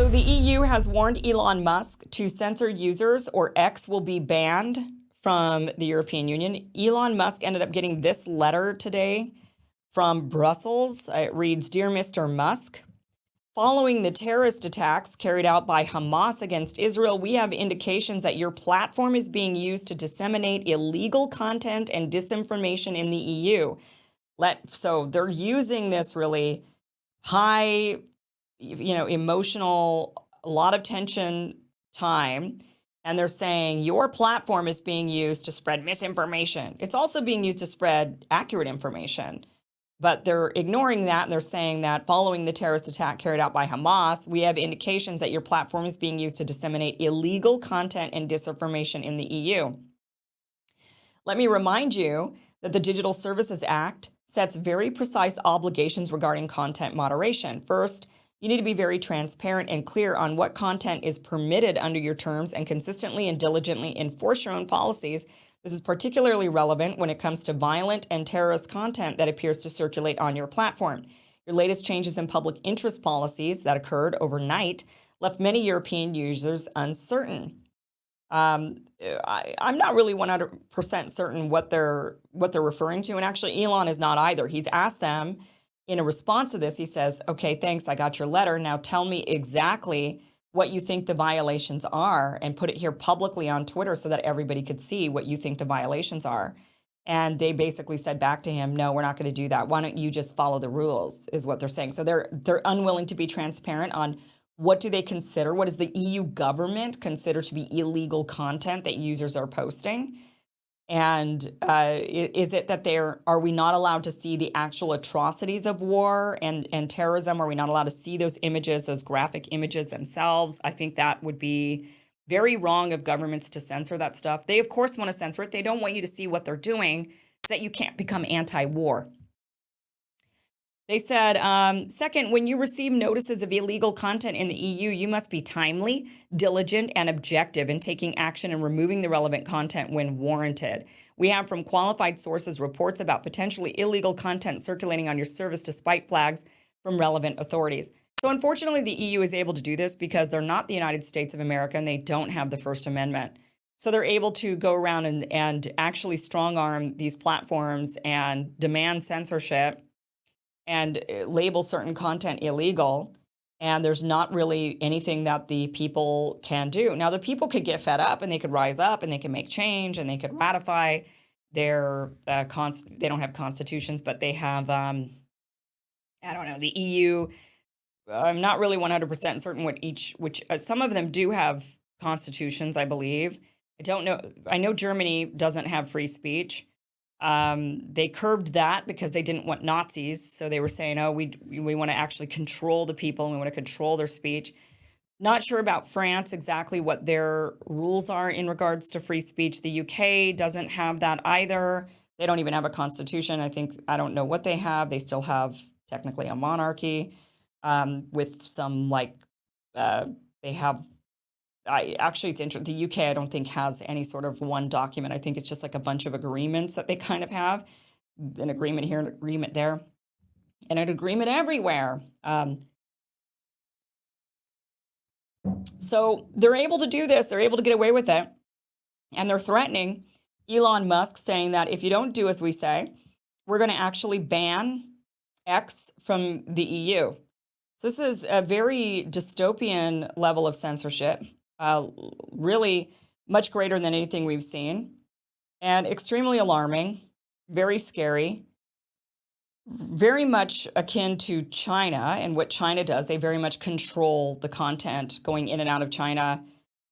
So the EU has warned Elon Musk to censor users or X will be banned from the European Union. Elon Musk ended up getting this letter today from Brussels. It reads, "Dear Mr. Musk, following the terrorist attacks carried out by Hamas against Israel, we have indications that your platform is being used to disseminate illegal content and disinformation in the EU." So they're using this really high, emotional, a lot of tension time. And they're saying your platform is being used to spread misinformation. It's also being used to spread accurate information. But they're ignoring that, and they're saying that following the terrorist attack carried out by Hamas, we have indications that your platform is being used to disseminate illegal content and disinformation in the EU. Let me remind you that the Digital Services Act sets very precise obligations regarding content moderation. First, you need to be very transparent and clear on what content is permitted under your terms and consistently and diligently enforce your own policies. This is particularly relevant when it comes to violent and terrorist content that appears to circulate on your platform. Your latest changes in public interest policies that occurred overnight left many European users uncertain. I'm not really 100% certain what they're referring to, and actually Elon is not either. He's asked them in a response to this. He says, "Okay, thanks, I got your letter. Now tell me exactly what you think the violations are, and put it here publicly on Twitter so that everybody could see what you think the violations are." And they basically said back to him, "No, we're not going to do that. Why don't you just follow the rules," is what they're saying. So they're unwilling to be transparent on what do they consider, what does the EU government consider to be illegal content that users are posting? And is it that are we not allowed to see the actual atrocities of war and terrorism? Are we not allowed to see those images, those graphic images themselves? I think that would be very wrong of governments to censor that stuff. They, of course, want to censor it. They don't want you to see what they're doing so that you can't become anti-war. They said, second, when you receive notices of illegal content in the EU, you must be timely, diligent, and objective in taking action and removing the relevant content when warranted. We have from qualified sources reports about potentially illegal content circulating on your service despite flags from relevant authorities. So unfortunately, the EU is able to do this because they're not the United States of America and they don't have the First Amendment. So they're able to go around and actually strong arm these platforms and demand censorship and label certain content illegal, and there's not really anything that the people can do. Now, the people could get fed up, and they could rise up, and they can make change, and they could ratify their, they don't have constitutions, but they have, I don't know, the EU. I'm not really 100% certain which some of them do have constitutions, I believe. I don't know. I know Germany doesn't have free speech. They curbed that because they didn't want Nazis. So they were saying, oh, we want to actually control the people and we want to control their speech. Not sure about France, exactly what their rules are in regards to free speech. The UK doesn't have that either. They don't even have a constitution. I don't know what they have. They still have technically a monarchy, with some they have, actually, it's interesting. The UK, I don't think, has any sort of one document. I think it's just like a bunch of agreements that they kind of have. An agreement here, an agreement there, and an agreement everywhere. So they're able to do this. They're able to get away with it. And they're threatening Elon Musk, saying that if you don't do as we say, we're going to actually ban X from the EU. So this is a very dystopian level of censorship. Really much greater than anything we've seen, and extremely alarming, very scary, very much akin to China and what China does. They very much control the content going in and out of China,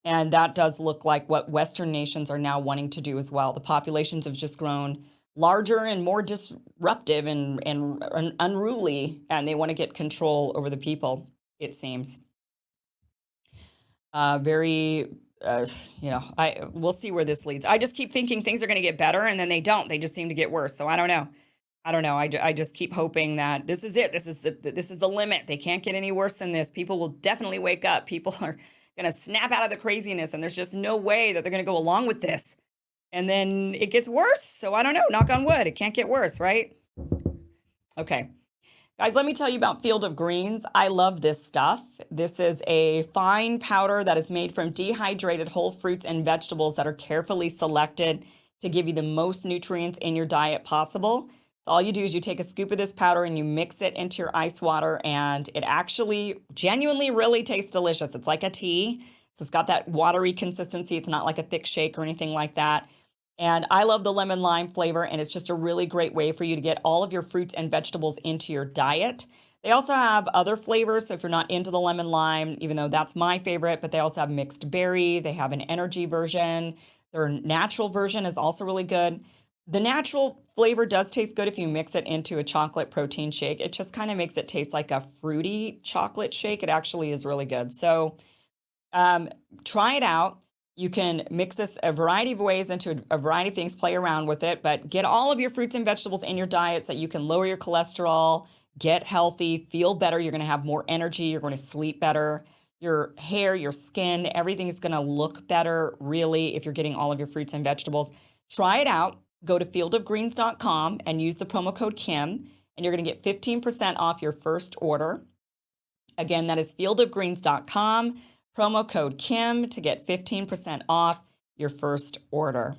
and that does look like what Western nations are now wanting to do as well. The populations have just grown larger and more disruptive and unruly, and they want to get control over the people, it seems. We'll see where this leads. I just keep thinking things are going to get better, and then they don't. They just seem to get worse. So I don't know. I just keep hoping that this is it. This is the limit. They can't get any worse than this. People will definitely wake up. People are going to snap out of the craziness, and there's just no way that they're going to go along with this. And then it gets worse. So I don't know. Knock on wood. It can't get worse, right? Okay. Guys, let me tell you about Field of Greens. I love this stuff. This is a fine powder that is made from dehydrated whole fruits and vegetables that are carefully selected to give you the most nutrients in your diet possible. So all you do is you take a scoop of this powder and you mix it into your ice water, and it actually genuinely really tastes delicious. It's like a tea. So it's got that watery consistency. It's not like a thick shake or anything like that. And I love the lemon lime flavor, and it's just a really great way for you to get all of your fruits and vegetables into your diet. They also have other flavors. So if you're not into the lemon lime, even though that's my favorite, but they also have mixed berry, they have an energy version. Their natural version is also really good. The natural flavor does taste good if you mix it into a chocolate protein shake. It just kind of makes it taste like a fruity chocolate shake. It actually is really good. So um, try it out. You can mix this a variety of ways into a variety of things, play around with it, but get all of your fruits and vegetables in your diet so that you can lower your cholesterol, get healthy, feel better. You're going to have more energy. You're going to sleep better. Your hair, your skin, everything is going to look better, really, if you're getting all of your fruits and vegetables. Try it out. Go to fieldofgreens.com and use the promo code Kim, and you're going to get 15% off your first order. Again, that is fieldofgreens.com. Promo code Kim to get 15% off your first order.